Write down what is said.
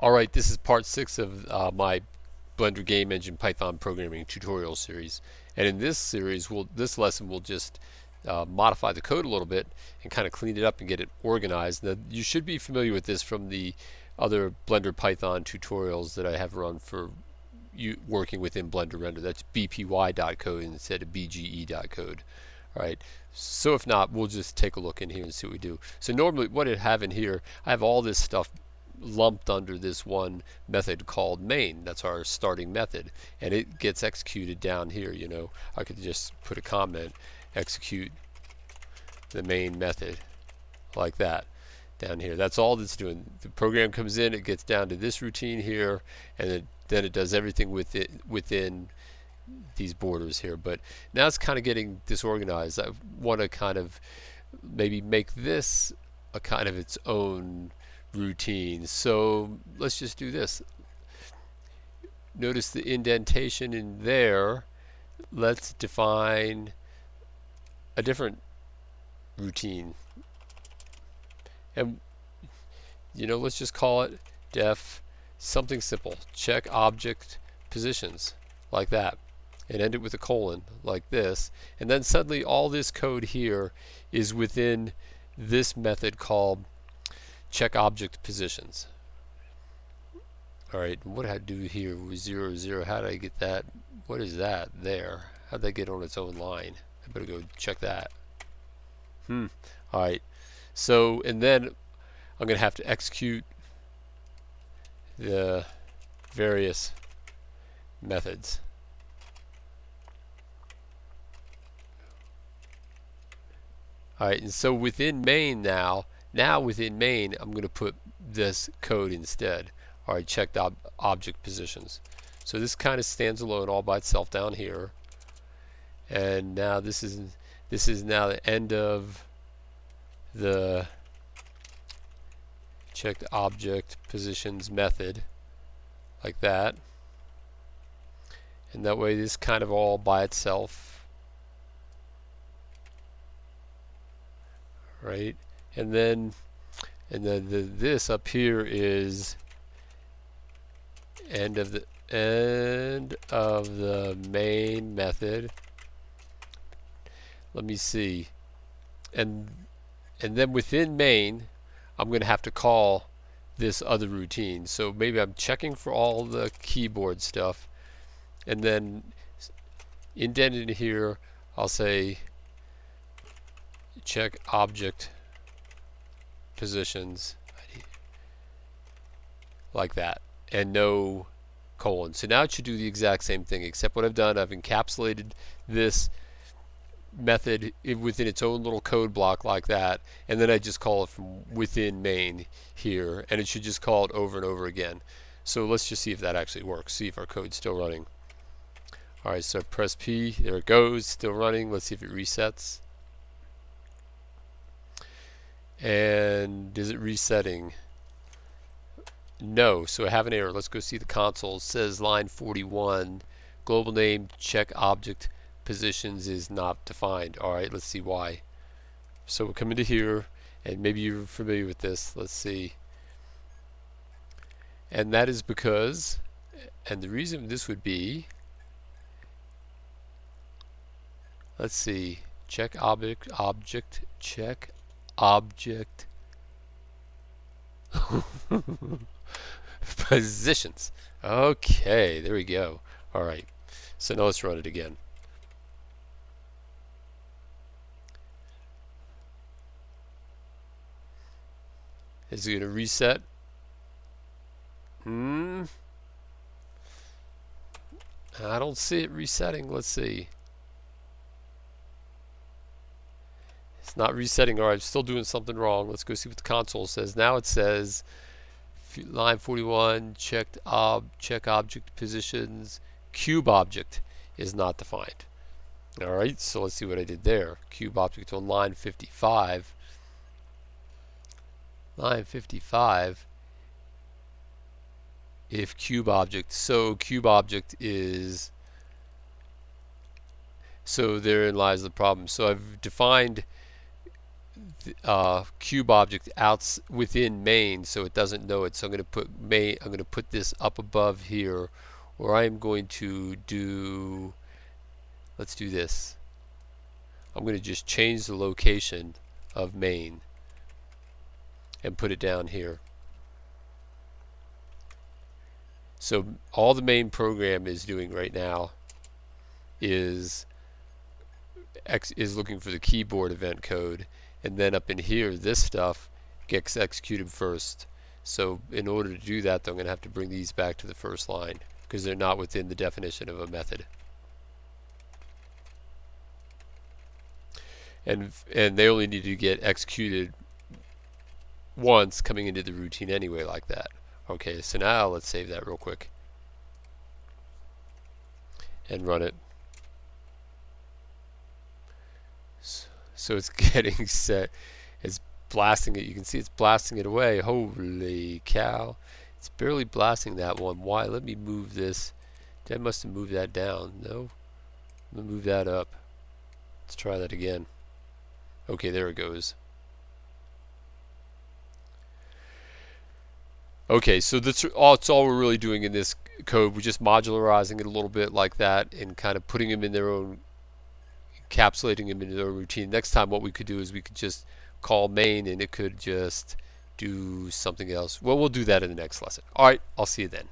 Alright, this is part 6 of my Blender Game Engine Python programming tutorial series. And in this series, this lesson will just modify the code a little bit and kind of clean it up and get it organized. Now, you should be familiar with this from the other Blender Python tutorials that I have run for you working within Blender Render. That's bpy.code instead of bge.code. Alright, so if not, we'll just take a look in here and see what we do. So normally what I have in here, I have all this stuff lumped under this one method called main. That's our starting method, and it gets executed down here. I could just put a comment, execute the main method, like that down here. That's all that's doing. The program comes in, it gets down to this routine here, and then it does everything within these borders here. But now it's kind of getting disorganized. I want to kind of maybe make this a kind of its own routine. So let's just do this. Notice the indentation in there. Let's define a different routine, and let's just call it def something simple, check object positions, like that, and end it with a colon like this. And then suddenly all this code here is within this method called check object positions. Alright, what did I do here with 0, 0? How did I get that? What is that there? How did that get on its own line? I better go check that. Alright, so, and then I'm going to have to execute the various methods. Alright, and so within main now within main, I'm going to put this code instead. Alright, checked object positions. So this kind of stands alone all by itself down here. And now this is now the end of the checked object positions method, like that. And that way this kind of all by itself. Right? And then this up here is end of the main method. Let me see. And then within main, I'm going to have to call this other routine. So maybe I'm checking for all the keyboard stuff, and then indented here I'll say check object positions, like that, and no colon. So now it should do the exact same thing, except what I've done, I've encapsulated this method within its own little code block like that, and then I just call it from within main here, and it should just call it over and over again. So let's just see if that actually works, see if our code's still running. Alright, so I press P, there it goes, still running. Let's see if it resets. And is it resetting? No, so I have an error. Let's go see the console. It says line 41, global name check object positions is not defined. Alright, let's see why. So we'll come into here, and maybe you're familiar with this. Let's see. And that is because, and the reason this would be, let's see, check object, check object positions. Okay, there we go. Alright, so now let's run it again. Is it going to reset? I don't see it resetting. Let's see. It's not resetting. Alright, I'm still doing something wrong. Let's go see what the console says. Now it says line 41, check object positions, cube object is not defined. Alright, so let's see what I did there. Cube object on line 55. Line 55, if cube object, so cube object is, so therein lies the problem. So I've defined cube object out within main, so it doesn't know it. So I'm going to put main. I'm going to put this up above here, or I am going to do. Let's do this. I'm going to just change the location of main and put it down here. So all the main program is doing right now is looking for the keyboard event code, and then up in here this stuff gets executed first. So in order to do that, though, I'm going to have to bring these back to the first line because they're not within the definition of a method. And they only need to get executed once coming into the routine anyway, like that. Okay, so now let's save that real quick and run it. So it's getting set. It's blasting it. You can see it's blasting it away. Holy cow. It's barely blasting that one. Why? Let me move this. I must have moved that down. No. Let me move that up. Let's try that again. Okay, there it goes. Okay, so that's all we're really doing in this code. We're just modularizing it a little bit like that and kind of putting them in their own, encapsulating them into their routine. Next time what we could do is we could just call main and it could just do something else. Well, we'll do that in the next lesson. All right, I'll see you then.